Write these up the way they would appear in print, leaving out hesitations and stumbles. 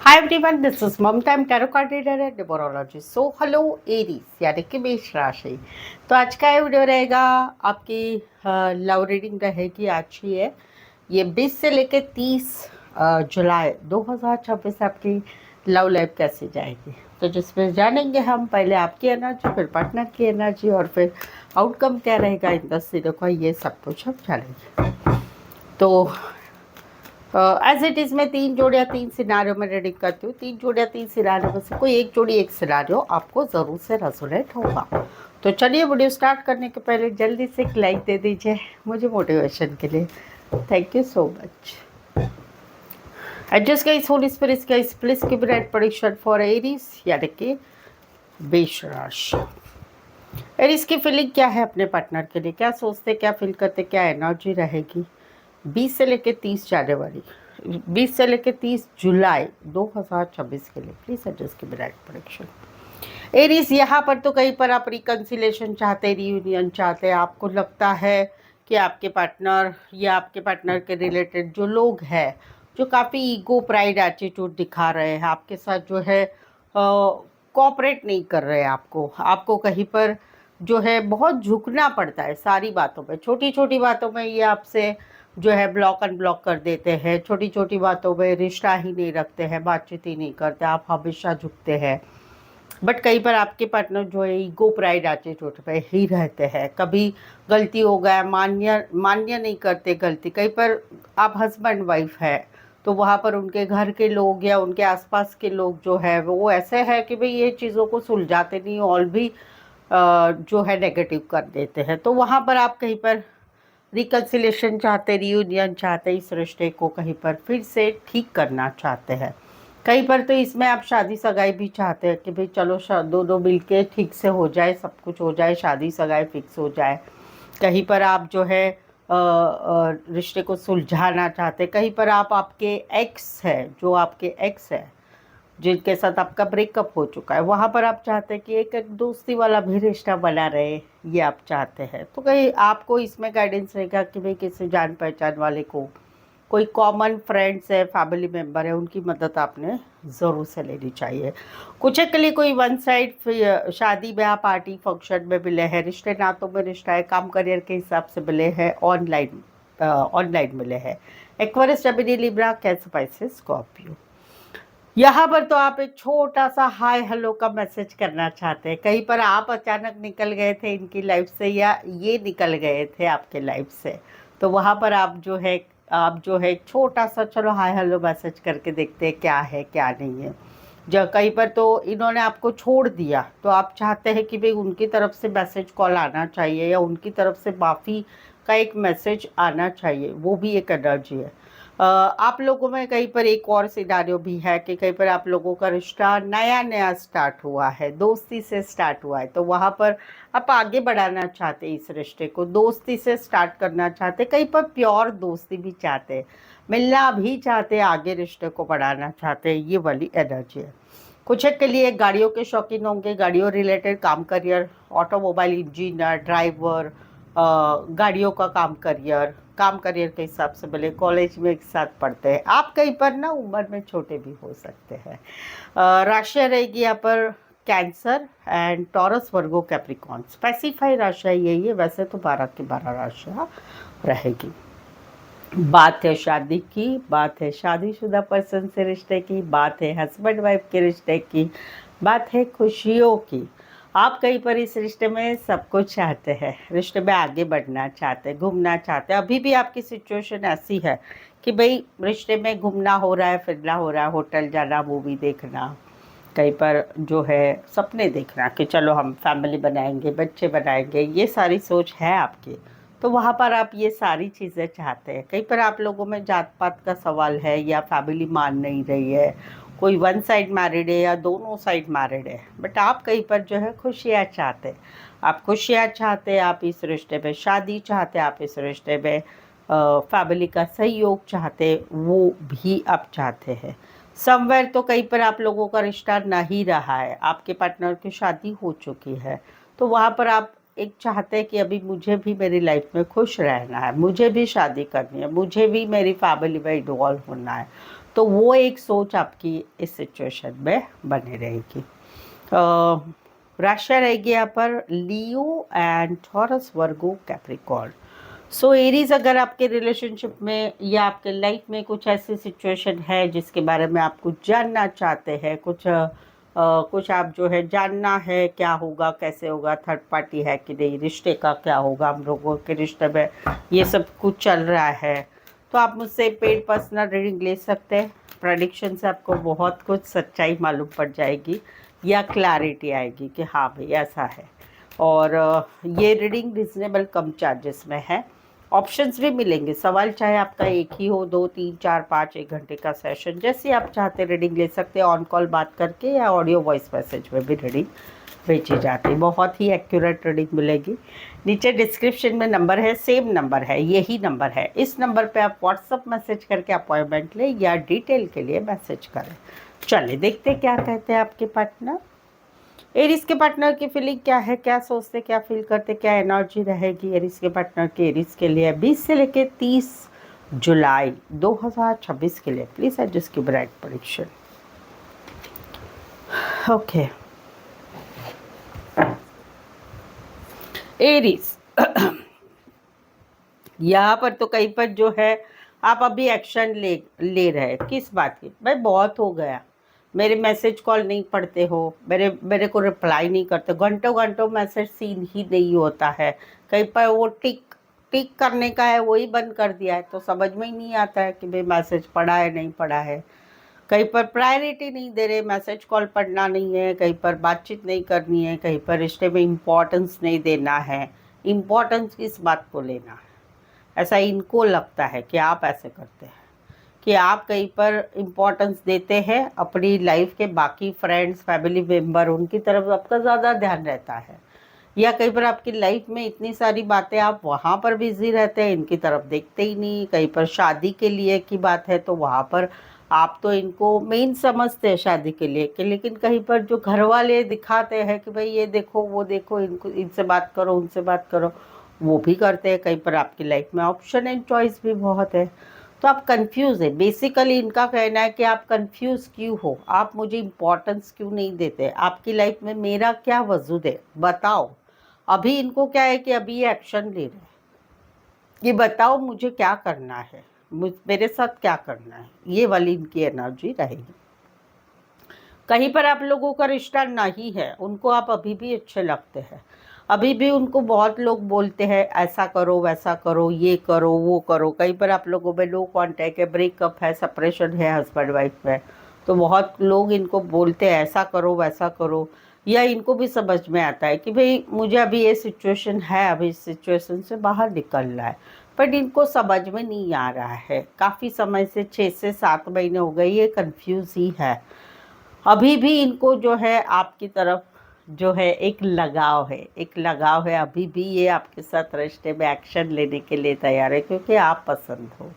Hi everyone, this is Mamta tarot card reader and numerologist. So hello Aries यानी कि मेष राशि। तो आज का ये वीडियो रहेगा आपकी लव रीडिंग रहेगी। आज ही है ये 20 से लेकर 30 जुलाई 2026 आपकी लव लाइफ कैसे जाएगी। तो जिसमें जानेंगे हम पहले आपकी एनर्जी, फिर पार्टनर की एनर्जी और फिर आउटकम क्या रहेगा इन 10 दिनों का, ये सब कुछ हम जानेंगे। तो एज इट इज़ मैं 3 जोड़ियाँ 3 सिनारियों में रीडिंग करती हूँ। 3 जोड़ियाँ 3 सिनारियों में से कोई एक जोड़ी एक सिनारियो आपको ज़रूर से रेजोनेट होगा। तो चलिए वीडियो स्टार्ट करने के पहले जल्दी से एक लाइक दे दीजिए मुझे मोटिवेशन के लिए। Thank you so much. Adjust guys, holy spirits guys, please give right prediction for Aries यानी कि मेष राशि। एरीज की फीलिंग क्या है अपने पार्टनर के लिए, क्या सोचते, क्या फील करते, क्या एनर्जी रहेगी 20 से लेकर 30 जनवरी 20 से लेकर 30 जुलाई 2026 के लिए। प्लीज एडजस्ट की राइट प्रेडिक्शन। एरीज, यहाँ पर तो कहीं पर आप रिकन्सिलेशन चाहते, रियूनियन चाहते हैं। आपको लगता है कि आपके पार्टनर या आपके पार्टनर के रिलेटेड जो लोग हैं जो काफ़ी ईगो प्राइड एटीट्यूड दिखा रहे हैं आपके साथ, जो है कोऑपरेट नहीं कर रहे हैं। आपको कहीं पर जो है बहुत झुकना पड़ता है सारी बातों पे। छोटी छोटी बातों में ये आपसे जो है ब्लॉक अनब्लॉक कर देते हैं। छोटी छोटी बातों में रिश्ता ही नहीं रखते हैं, बातचीत ही नहीं करते, आप हमेशा झुकते हैं। बट कई बार आपके पार्टनर जो है ईगो प्राइड एटीट्यूड पे ही रहते हैं। कभी गलती हो गया, मान्य नहीं करते गलती। कई बार आप हस्बैंड वाइफ है तो वहाँ पर उनके घर के लोग या उनके आसपास के लोग जो है वो ऐसे है कि भाई ये चीज़ों को सुलझाते नहीं और भी जो है नेगेटिव कर देते हैं। तो वहाँ पर आप कहीं पर रिकन्सिलेशन चाहते, रियूनियन चाहते, इस रिश्ते को कहीं पर फिर से ठीक करना चाहते हैं। कहीं पर तो इसमें आप शादी सगाई भी चाहते हैं कि भाई चलो दोनों मिल के ठीक से हो जाए, सब कुछ हो जाए, शादी सगाई फिक्स हो जाए। कहीं पर आप जो है रिश्ते को सुलझाना चाहते, कहीं पर आप आपके एक्स है, जो आपके एक्स है जिनके साथ आपका ब्रेकअप हो चुका है, वहाँ पर आप चाहते हैं कि एक दोस्ती वाला भी रिश्ता बना रहे, ये आप चाहते हैं। तो कहीं आपको इसमें गाइडेंस रहेगा कि भाई किसी जान पहचान वाले को, कोई कॉमन फ्रेंड्स है, फैमिली मेम्बर है, उनकी मदद आपने ज़रूर से लेनी चाहिए। कुछ के लिए कोई वन साइड शादी ब्याह पार्टी फंक्शन में मिले हैं, रिश्ते नातों में रिश्ता है, काम करियर के हिसाब से मिले हैं, ऑनलाइन मिले हैं। Aquarius, Gemini, Libra, cancer, Pisces, Scorpio. यहाँ पर तो आप एक छोटा सा हाय हेलो का मैसेज करना चाहते हैं। कहीं पर आप अचानक निकल गए थे इनकी लाइफ से या ये निकल गए थे आपके लाइफ से, तो वहाँ पर आप जो है एक छोटा सा चलो हाय हेलो मैसेज करके देखते हैं क्या है क्या नहीं है। जब कहीं पर तो इन्होंने आपको छोड़ दिया तो आप चाहते हैं कि भाई उनकी तरफ से मैसेज कॉल आना चाहिए या उनकी तरफ से माफ़ी का एक मैसेज आना चाहिए, वो भी एक एनर्जी है। आप लोगों में कहीं पर एक और सिनारियो भी है कि कहीं पर आप लोगों का रिश्ता नया नया स्टार्ट हुआ है, दोस्ती से स्टार्ट हुआ है, तो वहाँ पर आप आगे बढ़ाना चाहते हैं, इस रिश्ते को दोस्ती से स्टार्ट करना चाहते, कहीं पर प्योर दोस्ती भी चाहते हैं, मिलना भी चाहते हैं, आगे रिश्ते को बढ़ाना चाहते हैं, ये वाली एनर्जी है। कुछ एक के लिए गाड़ियों के शौकीन होंगे, गाड़ियों रिलेटेड काम करियर, ऑटोमोबाइल इंजीनियर, ड्राइवर, गाड़ियों का काम करियर के हिसाब से भले कॉलेज में एक साथ पढ़ते हैं आप, कहीं पर ना उम्र में छोटे भी हो सकते हैं। राशि रहेगी यहाँ पर cancer and Taurus, Virgo, Capricorn. Specify राशि यही है, वैसे तो 12 की 12 राशियाँ रहेगी। बात है शादी की, बात है शादीशुदा पर्सन से रिश्ते की, बात है हस्बैंड वाइफ के रिश्ते की, बात है खुशियों की। आप कहीं पर इस रिश्ते में सब कुछ चाहते हैं, रिश्ते में आगे बढ़ना चाहते हैं, घूमना चाहते हैं। अभी भी आपकी सिचुएशन ऐसी है कि भाई रिश्ते में घूमना हो रहा है, फिरना हो रहा है, होटल जाना, मूवी देखना, कहीं पर जो है सपने देखना कि चलो हम फैमिली बनाएंगे, बच्चे बनाएंगे, ये सारी सोच है आपकी। तो वहाँ पर आप ये सारी चीज़ें चाहते हैं। कहीं पर आप लोगों में जात पात का सवाल है या फैमिली मान नहीं रही है, कोई वन साइड मैरिड है या दोनों साइड मैरिड है, बट आप कहीं पर जो है खुशियाँ चाहते हैं। आप खुशियाँ चाहते हैं, आप इस रिश्ते में शादी चाहते हैं, आप इस रिश्ते में फैमिली का सहयोग चाहते हैं, वो भी आप चाहते हैं। समवेयर तो कहीं पर आप लोगों का रिश्ता नहीं रहा है, आपके पार्टनर की शादी हो चुकी है, तो वहाँ पर आप एक चाहते हैं कि अभी मुझे भी मेरी लाइफ में खुश रहना है, मुझे भी शादी करनी है, मुझे भी मेरी फैमिली में इन्वॉल्व होना है। तो वो एक सोच आपकी इस सिचुएशन में बनी रहेगी। राशि रहेगी यहाँ पर Leo and Taurus, Virgo, Capricorn. So Aries, अगर आपके रिलेशनशिप में या आपके लाइफ में कुछ ऐसी सिचुएशन है जिसके बारे में आप कुछ जानना चाहते हैं, कुछ आप जो है जानना है क्या होगा, कैसे होगा, थर्ड पार्टी है कि नहीं, रिश्ते का क्या होगा, हम लोगों के रिश्ते में ये सब कुछ चल रहा है, तो आप मुझसे पेड पर्सनल रीडिंग ले सकते हैं। प्रेडिक्शन से आपको बहुत कुछ सच्चाई मालूम पड़ जाएगी या क्लैरिटी आएगी कि हाँ भाई ऐसा है। और ये रीडिंग रिजनेबल कम चार्जेस में है। ऑप्शंस भी मिलेंगे, सवाल चाहे आपका एक ही हो, 2, 3, 4, 5, 1 घंटे का सेशन, जैसे आप चाहते रीडिंग ले सकते हैं, ऑन कॉल बात करके या ऑडियो वॉइस मैसेज में भी रीडिंग भेजी जाती है। बहुत ही एक्यूरेट रीडिंग मिलेगी। नीचे डिस्क्रिप्शन में नंबर है, सेम नंबर है, यही नंबर है। इस नंबर पे आप व्हाट्सअप मैसेज करके अपॉइंटमेंट लें या डिटेल के लिए मैसेज करें। चलिए देखते क्या कहते हैं आपके पार्टनर। एरिस के पार्टनर की फीलिंग क्या है, क्या सोचते, क्या फील करते, क्या एनर्जी रहेगी एरिस के पार्टनर की एरिस के लिए 20 से लेकर 30 जुलाई 2026 के लिए। प्लीज एडजस्ट की ब्राइट प्रेडिक्शन। ओके एरिस, यहाँ पर तो कहीं पर जो है आप अभी एक्शन ले रहे हैं। किस बात की? भाई बहुत हो गया, मेरे मैसेज कॉल नहीं पढ़ते हो, मेरे को रिप्लाई नहीं करते, घंटों घंटों मैसेज सीन ही नहीं होता है। कहीं पर वो टिक टिक करने का है वही बंद कर दिया है, तो समझ में ही नहीं आता है कि भाई मैसेज पढ़ा है नहीं पढ़ा है। कहीं पर प्रायोरिटी नहीं दे रहे, मैसेज कॉल पढ़ना नहीं है, कहीं पर बातचीत नहीं करनी है, कहीं पर रिश्ते में इम्पोर्टेंस नहीं देना है। इम्पोर्टेंस किस बात को लेना है, ऐसा इनको लगता है कि आप ऐसे करते हैं कि आप कहीं पर इम्पोर्टेंस देते हैं अपनी लाइफ के बाकी फ्रेंड्स, फैमिली मेम्बर, उनकी तरफ आपका ज़्यादा ध्यान रहता है, या कहीं पर आपकी लाइफ में इतनी सारी बातें आप वहाँ पर बिजी रहते हैं, इनकी तरफ देखते ही नहीं। कहीं पर शादी के लिए की बात है तो वहाँ पर आप तो इनको मेन समझते हैं शादी के लिए कि, लेकिन कहीं पर जो घर वाले दिखाते हैं कि भाई ये देखो वो देखो, इनको इनसे बात करो उनसे बात करो, वो भी करते हैं। कहीं पर आपकी लाइफ में ऑप्शन एंड चॉइस भी बहुत है, तो आप कंफ्यूज है। बेसिकली इनका कहना है कि आप कंफ्यूज क्यों हो, आप मुझे इम्पोर्टेंस क्यों नहीं देते, आपकी लाइफ में मेरा क्या वजूद है बताओ। अभी इनको क्या है कि अभी ये एक्शन ले रहे हैं कि बताओ मुझे क्या करना है, मेरे साथ क्या करना है, ये वाली इनकी एनर्जी रहेगी। कहीं पर आप लोगों का रिश्ता नहीं है, उनको आप अभी भी अच्छे लगते हैं, अभी भी उनको बहुत लोग बोलते हैं ऐसा करो वैसा करो, ये करो वो करो। कहीं पर आप लोगों में लो कॉन्टैक्ट है, ब्रेकअप है, सेपरेशन है हस्बैंड वाइफ में, तो बहुत लोग इनको बोलते हैं ऐसा करो वैसा करो, या इनको भी समझ में आता है कि भाई मुझे अभी ये सिचुएशन है, अभी इस सिचुएशन से बाहर निकलना है, बट इनको समझ में नहीं आ रहा है। काफ़ी समय से 6 से 7 महीने हो गए, ये कंफ्यूज ही है। अभी भी इनको जो है आपकी तरफ जो है एक लगाव है, अभी भी ये आपके साथ रिश्ते में एक्शन लेने के लिए तैयार है क्योंकि आप पसंद हो।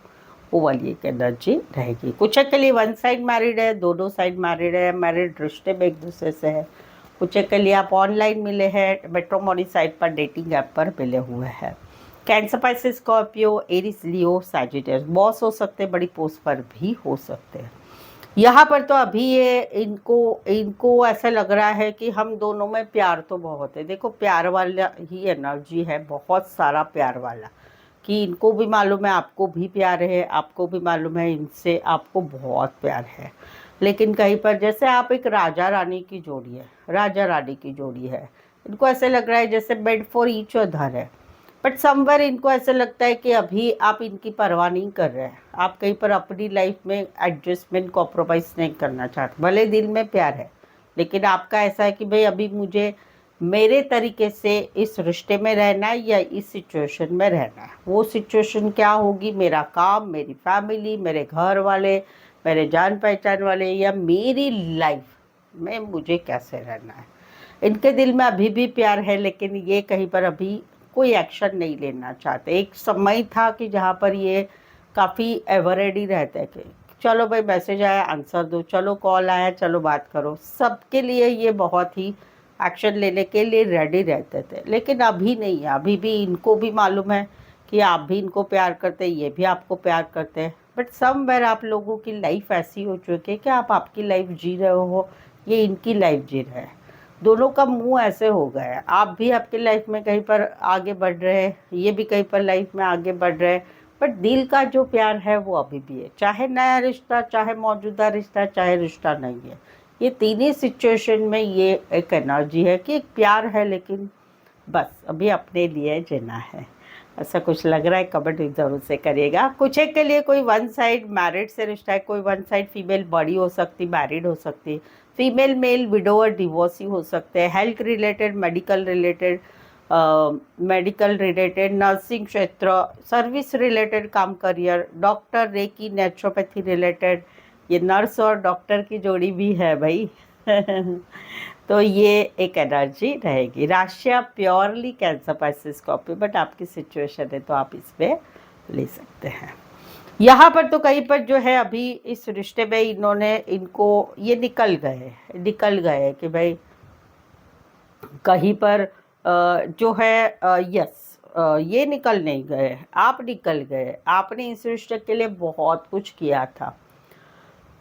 वो वाली एक एनर्जी रहेगी। कुछ के लिए वन साइड मैरिड है, दोनों साइड मैरिड है, मैरिड रिश्ते में एक दूसरे से है। कुछ के लिए आप ऑनलाइन मिले हैं, मैट्रिमोनी साइट पर, डेटिंग ऐप पर मिले हुए हैं। कैंसर, पाइसेस, स्कॉर्पियो, एरिस, लियो, सैजिटेरियस, बॉस हो सकते हैं, बड़ी पोस्ट पर भी हो सकते हैं। यहाँ पर तो अभी ये इनको ऐसा लग रहा है कि हम दोनों में प्यार तो बहुत है। देखो प्यार वाला ही एनर्जी है, बहुत सारा प्यार वाला, कि इनको भी मालूम है आपको भी प्यार है, आपको भी मालूम है इनसे आपको बहुत प्यार है। लेकिन कहीं पर जैसे आप एक राजा रानी की जोड़ी है, राजा रानी की जोड़ी है, इनको ऐसे लग रहा है जैसे बेड फॉर ईच अदर है, बट समवेयर इनको ऐसा लगता है कि अभी आप इनकी परवाह नहीं कर रहे हैं। आप कहीं पर अपनी लाइफ में एडजस्टमेंट, कॉम्प्रोमाइज़ नहीं करना चाहते। भले दिल में प्यार है, लेकिन आपका ऐसा है कि भाई अभी मुझे मेरे तरीके से इस रिश्ते में रहना है या इस सिचुएशन में रहना है। वो सिचुएशन क्या होगी, मेरा काम, मेरी फैमिली, मेरे घर वाले, मेरे जान पहचान वाले, या मेरी लाइफ में मुझे कैसे रहना है। इनके दिल में अभी भी प्यार है, लेकिन ये कहीं पर अभी कोई एक्शन नहीं लेना चाहते। एक समय था कि जहाँ पर ये काफ़ी एवर रेडी रहते कि चलो भाई मैसेज आया आंसर दो, चलो कॉल आया चलो बात करो, सबके लिए ये बहुत ही एक्शन लेने के लिए रेडी रहते थे। लेकिन अभी नहीं है, अभी भी इनको भी मालूम है कि आप भी इनको प्यार करते हैं, ये भी आपको प्यार करते हैं, बट समवेयर आप लोगों की लाइफ ऐसी हो चुकी है कि आप आपकी लाइफ जी रहे हो, ये इनकी लाइफ जी रहे हैं, दोनों का मुंह ऐसे हो गया है। आप भी आपकी लाइफ में कहीं पर आगे बढ़ रहे हैं, ये भी कहीं पर लाइफ में आगे बढ़ रहे हैं, बट दिल का जो प्यार है वो अभी भी है, चाहे नया रिश्ता, चाहे मौजूदा रिश्ता, चाहे रिश्ता नहीं है। ये तीनों सिचुएशन में ये एक एनर्जी है कि एक प्यार है, लेकिन बस अभी अपने लिए जीना है, ऐसा कुछ लग रहा है। कमेंट जरूर से करिएगा। कुछ एक के लिए कोई वन साइड मैरिड से रिश्ता है, कोई वन साइड फीमेल बड़ी हो सकती, मैरिड हो सकती, फीमेल मेल विडोवर डिवोर्सी हो सकते हैं, health related, medical related, nursing क्षेत्र, सर्विस रिलेटेड काम, career, doctor, reiki, naturopathy related, ये नर्स और डॉक्टर की जोड़ी भी है भाई तो ये एक एनर्जी रहेगी। राशिया purely Cancer, Pisces, Scorpio, but आपकी सिचुएशन है तो आप इसमें ले सकते हैं। यहाँ पर तो कहीं पर जो है अभी इस रिश्ते में इनको ये निकल गए कि भाई कहीं पर जो है यस, ये निकल नहीं गए, आप निकल गए। आपने इस रिश्ते के लिए बहुत कुछ किया था,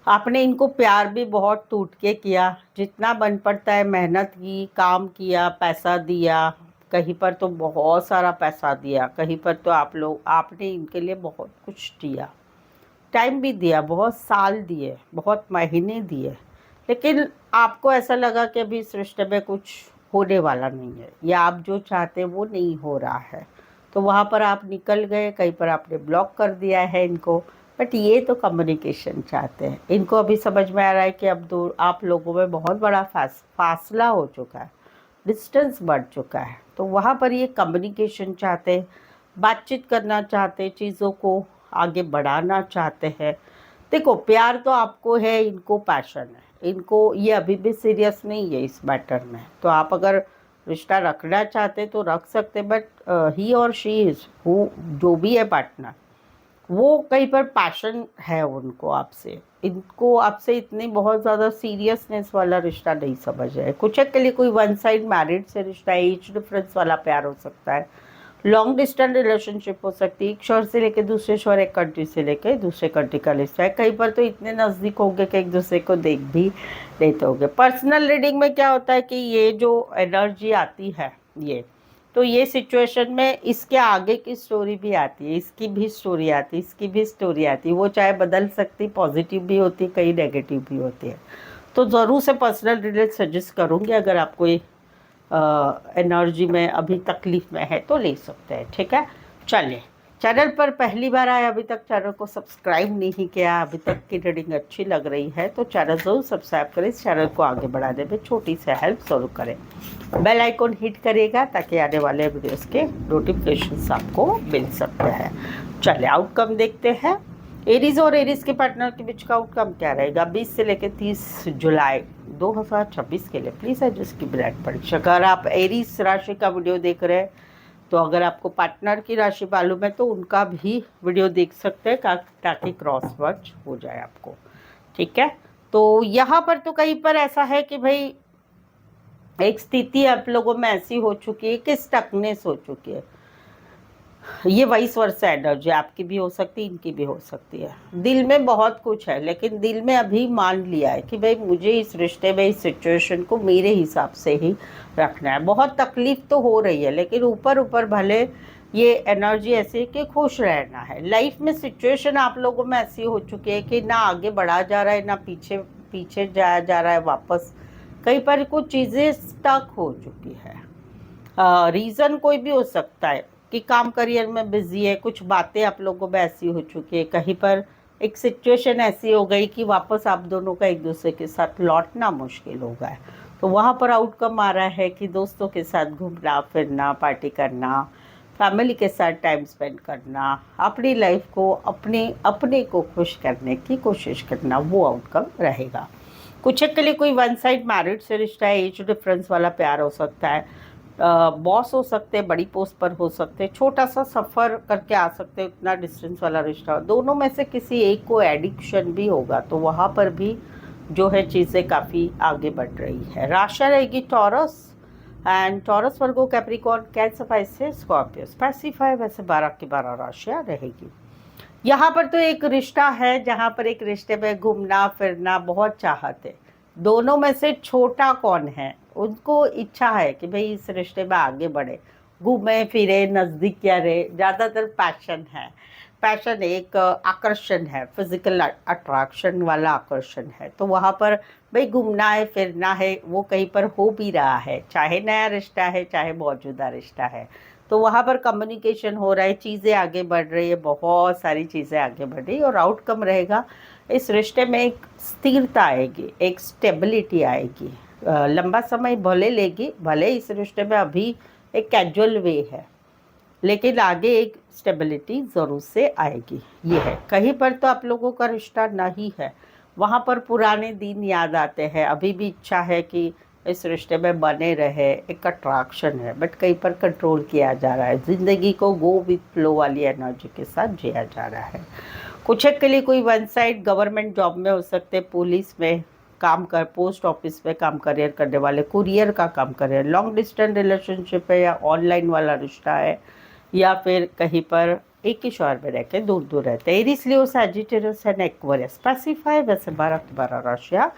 आपने इनको प्यार भी बहुत टूट के किया, जितना बन पड़ता है मेहनत की, काम किया, पैसा दिया, कहीं पर तो बहुत सारा पैसा दिया, कहीं पर तो आपने इनके लिए बहुत कुछ दिया, टाइम भी दिया, बहुत साल दिए, बहुत महीने दिए, लेकिन आपको ऐसा लगा कि अभी इस रिश्ते में कुछ होने वाला नहीं है, या आप जो चाहते हैं वो नहीं हो रहा है, तो वहाँ पर आप निकल गए, कहीं पर आपने ब्लॉक कर दिया है इनको। बट ये तो कम्युनिकेशन चाहते हैं, इनको अभी समझ में आ रहा है कि अब आप लोगों में बहुत बड़ा फासला हो चुका है, डिस्टेंस बढ़ चुका है, तो वहाँ पर ये कम्युनिकेशन चाहते हैं, बातचीत करना चाहते हैं, चीज़ों को आगे बढ़ाना चाहते हैं। देखो प्यार तो आपको है, इनको पैशन है, इनको ये अभी भी सीरियस नहीं है इस मैटर में, तो आप अगर रिश्ता रखना चाहते तो रख सकते, बट ही और शी इज़ हु, जो भी है पार्टनर, वो कहीं पर पैशन है उनको आपसे, इनको आपसे इतनी बहुत ज़्यादा सीरियसनेस वाला रिश्ता नहीं समझ रहे। कुछ के लिए कोई वन साइड मैरिड से रिश्ता, एज डिफरेंस वाला प्यार हो सकता है, लॉन्ग डिस्टेंस रिलेशनशिप हो सकती है, एक शहर से लेकर दूसरे शहर, एक कंट्री से लेकर दूसरे कंट्री का रिश्ता है, कहीं पर तो इतने नज़दीक होंगे कि एक दूसरे को देख भी लेते होंगे। पर्सनल रीडिंग में क्या होता है कि ये जो एनर्जी आती है ये सिचुएशन में इसके आगे की स्टोरी भी आती है, इसकी भी स्टोरी आती है, इसकी भी स्टोरी आती है, वो चाहे बदल सकती, पॉजिटिव भी होती, कहीं नेगेटिव भी होती है। तो ज़रूर से पर्सनल रिलेट सजेस्ट करूँगी, अगर आप कोई एनर्जी में अभी तकलीफ़ में है तो ले सकते हैं, ठीक है। चलिए, चैनल पर पहली बार आए, अभी तक चैनल को सब्सक्राइब नहीं किया, अभी तक की रीडिंग अच्छी लग रही है तो चैनल ज़रूर सब्सक्राइब करें, इस चैनल को आगे बढ़ाने में छोटी सी हेल्प ज़रूर करें, बेल आइकॉन हिट करिएगा ताकि आने वाले वीडियोस के नोटिफिकेशंस आपको मिल सकते हैं। चलिए आउटकम देखते हैं। एरीज और एरीज के पार्टनर के बीच का आउटकम क्या रहेगा 20 से लेकर 30 जुलाई 2026 के लिए। प्लीज़ एडजस्ट की ब्लड परीक्षा। अगर आप एरीज राशि का वीडियो देख रहे हैं तो अगर आपको पार्टनर की राशि मालूम है तो उनका भी वीडियो देख सकते हैं ताकि क्रॉस वर्च हो जाए आपको, ठीक है। तो यहाँ पर तो कहीं पर ऐसा है कि भाई एक स्थिति आप लोगों में ऐसी हो चुकी है कि स्टकनेस हो चुकी है, ये वाइस वर्सा एनर्जी आपकी भी हो सकती है, इनकी भी हो सकती है। दिल में बहुत कुछ है, लेकिन दिल में अभी मान लिया है कि भाई मुझे इस रिश्ते में, इस सिचुएशन को मेरे हिसाब से ही रखना है। बहुत तकलीफ तो हो रही है, लेकिन ऊपर ऊपर भले ये एनर्जी ऐसी है कि खुश रहना है। लाइफ में सिचुएशन आप लोगों में ऐसी हो चुकी है कि ना आगे बढ़ा जा रहा है, ना पीछे पीछे जाया जा रहा है वापस, कहीं पर कुछ चीज़ें स्टक हो चुकी है। रीज़न कोई भी हो सकता है कि काम करियर में बिजी है, कुछ बातें आप लोगों में ऐसी हो चुकी है, कहीं पर एक सिचुएशन ऐसी हो गई कि वापस आप दोनों का एक दूसरे के साथ लौटना मुश्किल हो गया है। तो वहाँ पर आउटकम आ रहा है कि दोस्तों के साथ घूमना फिरना, पार्टी करना, फैमिली के साथ टाइम स्पेंड करना, अपनी लाइफ को अपने को खुश करने की कोशिश करना, वो आउटकम रहेगा। कुछ के लिए कोई वन साइड मैरिड से रिश्ता है, एज डिफरेंस वाला प्यार हो सकता है, बॉस हो सकते हैं, बड़ी पोस्ट पर हो सकते हैं, छोटा सा सफ़र करके आ सकते हैं, उतना डिस्टेंस वाला रिश्ता, दोनों में से किसी एक को एडिक्शन भी होगा, तो वहाँ पर भी जो है चीज़ें काफ़ी आगे बढ़ रही है। राशि रहेगी taurus and Taurus, Virgo, Capricorn, cancer, Pisces, Scorpio, specify वैसे 12 की 12 राशियाँ रहेगी। यहाँ पर तो एक रिश्ता है जहाँ पर एक रिश्ते में घूमना फिरना बहुत चाहत है। दोनों में से छोटा कौन है, उनको इच्छा है कि भाई इस रिश्ते में आगे बढ़े, घूमे फिरे, नज़दीक या रहे। ज़्यादातर पैशन है, पैशन एक आकर्षण है, फिजिकल अट्रैक्शन वाला आकर्षण है। तो वहाँ पर भाई घूमना है फिरना है, वो कहीं पर हो भी रहा है, चाहे नया रिश्ता है चाहे मौजूदा रिश्ता है। तो वहाँ पर कम्युनिकेशन हो रहा है, चीज़ें आगे बढ़ रही है, बहुत सारी चीज़ें आगे बढ़ रही है और आउटकम रहेगा इस रिश्ते में एक स्थिरता आएगी, एक स्टेबिलिटी आएगी। लंबा समय भले लेगी, भले इस रिश्ते में अभी एक कैजुअल वे है, लेकिन आगे एक स्टेबिलिटी ज़रूर से आएगी। ये है, कहीं पर तो आप लोगों का रिश्ता नहीं है, वहाँ पर पुराने दिन याद आते हैं, अभी भी इच्छा है कि इस रिश्ते में बने रहे, एक अट्रैक्शन है, बट कहीं पर कंट्रोल किया जा रहा है। ज़िंदगी को गो विथ फ्लो वाली एनर्जी के साथ जिया जा रहा है। कुछ एक के लिए कोई वन साइड गवर्नमेंट जॉब में हो सकते, पुलिस में काम कर, पोस्ट ऑफिस में काम करियर करने वाले, कुरियर का काम कर रहे हैं, लॉन्ग डिस्टेंस रिलेशनशिप है या ऑनलाइन वाला रिश्ता है, या फिर कहीं पर एक ही शहर में रह के दूर दूर रहते हैं। Aries Leo Sagittarius and Aquarius specify वैसे 12 राशियाँ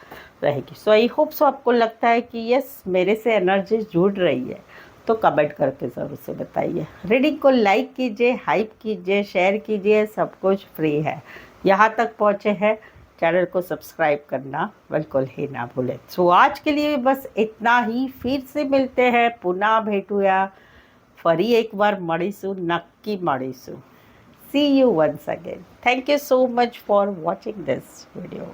रहेगी। सो आई होप सो आपको लगता है कि यस मेरे से एनर्जी जुड़ रही है, तो कमेंट करके ज़रूर से बताइए। रीडिंग को लाइक कीजिए, हाइप कीजिए, शेयर कीजिए, सब कुछ फ्री है। यहाँ तक पहुँचे हैं, चैनल को सब्सक्राइब करना बिल्कुल ही ना भूलें। सो आज के लिए बस इतना ही, फिर से मिलते हैं, पुनः भेटूया, फरी एक बार મળીશું, નક્કી મળીશું। See you once again. Thank you so much for watching this video.